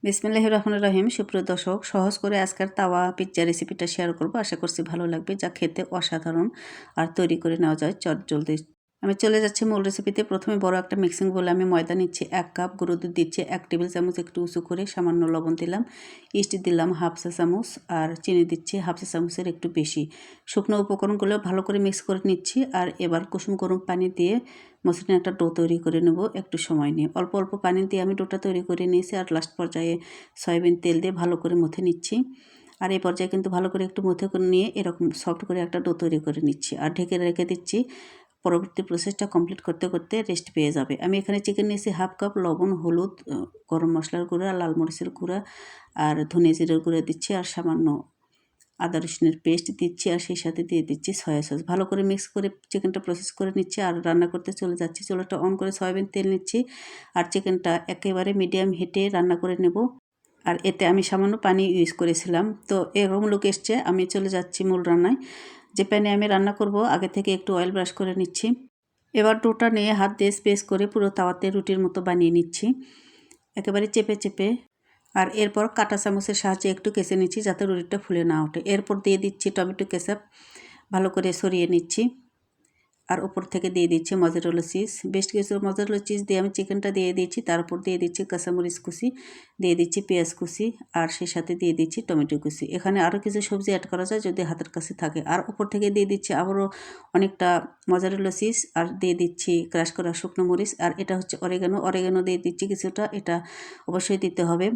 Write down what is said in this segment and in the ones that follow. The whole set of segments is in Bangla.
বিসমিল্লাহির রহমানির রহিম। সুপ্রিয় দর্শক, সহজ করে আজকের তাওয়া পিৎজা রেসিপিটা শেয়ার করব। আশা করছি ভালো লাগবে, যা খেতে অসাধারণ আর তৈরি করে নেওয়া যায় চটজলদি। আমি চলে যাচ্ছি মূল রেসিপিতে। প্রথমে বড় একটা মিক্সিং বলে আমি ময়দা নিচ্ছি 1 কাপ, গুঁড়ো দুধ দিচ্ছি 1 টেবিল চামচ, একটু উঁচু করে সামান্য লবণ দিলাম, ইস্ট দিলাম হাফ চা চামচ, আর চিনি দিচ্ছি হাফ চা চামচের একটু বেশি। শুকনো উপকরণগুলো ভালো করে মিক্স করে নিচ্ছি। আর এবার কুসুম গরম পানি দিয়ে মসৃণ একটা ডো তৈরি করে নেব একটু সময় নিয়ে। অল্প অল্প পানি দিয়ে আমি ডোটা তৈরি করে নিয়েছি। আর লাস্ট পর্যায়ে সয়াবিন তেল দিয়ে ভালো করে মথে নিচ্ছি। আর এই পর্যায়ে কিন্তু ভালো করে একটু মথে করে নিয়ে এরকম সফট করে একটা ডো তৈরি করে নিচ্ছি আর ঢেকে রেখে দিচ্ছি। পরবর্তী প্রসেসটা কমপ্লিট করতে করতে রেস্ট পেয়ে যাবে। আমি এখানে চিকেন নিয়েছি হাফ কাপ, লবণ, হলুদ, গরম মশলার গুঁড়া, লাল মরিচের গুঁড়া আর ধনে জিরার গুঁড়া দিচ্ছি, আর সামান্য আদা রসুনের পেস্ট দিচ্ছি, আর সেই সাথে দিয়ে দিচ্ছি সয়া সস। ভালো করে মিক্স করে চিকেনটা প্রসেস করে নিচ্ছি আর রান্না করতে চলে যাচ্ছি। চুলাটা অন করে সয়াবিন তেল নিচ্ছি আর চিকেনটা একেবারে মিডিয়াম হিটে রান্না করে নেব। আর এতে আমি সামান্য পানি ইউজ করেছিলাম। তো এরকম লুক এসছে। আমি চলে যাচ্ছি মূল রান্নায়। যে প্যানে আমি রান্না করব আগে থেকে একটু অয়েল ব্রাশ করে নিচ্ছি। এবার ডোটা নিয়ে হাত দিয়ে স্পেস করে পুরো তাওয়াতে রুটির মতো বানিয়ে নিচ্ছি, একেবারে চেপে চেপে। আর এরপর কাঁটা চামচের সাহায্যে একটু কেচে নিচ্ছি যাতে রুটিটা ফুলে না ওঠে। এরপর দিয়ে দিচ্ছি টমেটো কেচাপ, ভালো করে সরিয়ে নিচ্ছি। আর উপর থেকে দিয়ে দিচ্ছি মজারেলা চিজ, বেশ কিছু মজারেলা চিজ দিয়ে আমি চিকেনটা দিয়ে দিচ্ছি। তার উপর দিয়ে দিচ্ছি কাঁচামরিচ কুচি, দিয়ে দিচ্ছি পেঁয়াজ কুচি, আর সেই সাথে দিয়ে দিচ্ছি টমেটো কুচি। এখানে আরও কিছু সবজি অ্যাড করা যায় যদি হাতের কাছে থাকে। আর উপর থেকে দিয়ে দিচ্ছি আবারও অনেকটা মজারেলা চিজ, আর দিয়ে দিচ্ছি ক্রাশ করা শুকনো মরিচ, আর এটা হচ্ছে অরেগানো দিয়ে দিচ্ছি কিছুটা, এটা অবশ্যই দিতে হবে।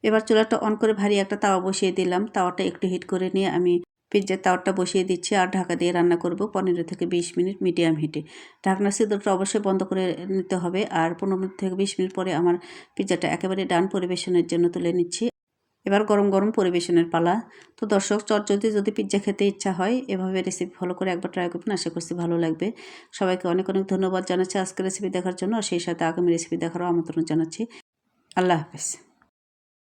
এবার চুলাটা অন করে ভারী একটা তাওয়া বসিয়ে দিলাম। তাওয়াটা একটু হিট করে নিয়ে আমি পিৎজার তাওয়াটা বসিয়ে দিচ্ছি আর ঢাকা দিয়ে রান্না করব 15 থেকে 20 মিনিট মিডিয়াম হিটে। ঢাকনার ছিদ্রটা অবশ্যই বন্ধ করে নিতে হবে। আর 15 মিনিট থেকে 20 মিনিট পরে আমার পিৎজাটা একেবারে ডান, পরিবেশনের জন্য তুলে নিচ্ছি। এবার গরম গরম পরিবেশনের পালা। তো দর্শক, যদি পিৎজা খেতে ইচ্ছা হয় এভাবে রেসিপি ফলো করে একবার ট্রাই করবেন, আশা করছি ভালো লাগবে। সবাইকে অনেক অনেক ধন্যবাদ জানাচ্ছি আজকের রেসিপি দেখার জন্য, আর সেই সাথে আগামী রেসিপি দেখারও আমন্ত্রণ জানাচ্ছি। আল্লাহ হাফেজ।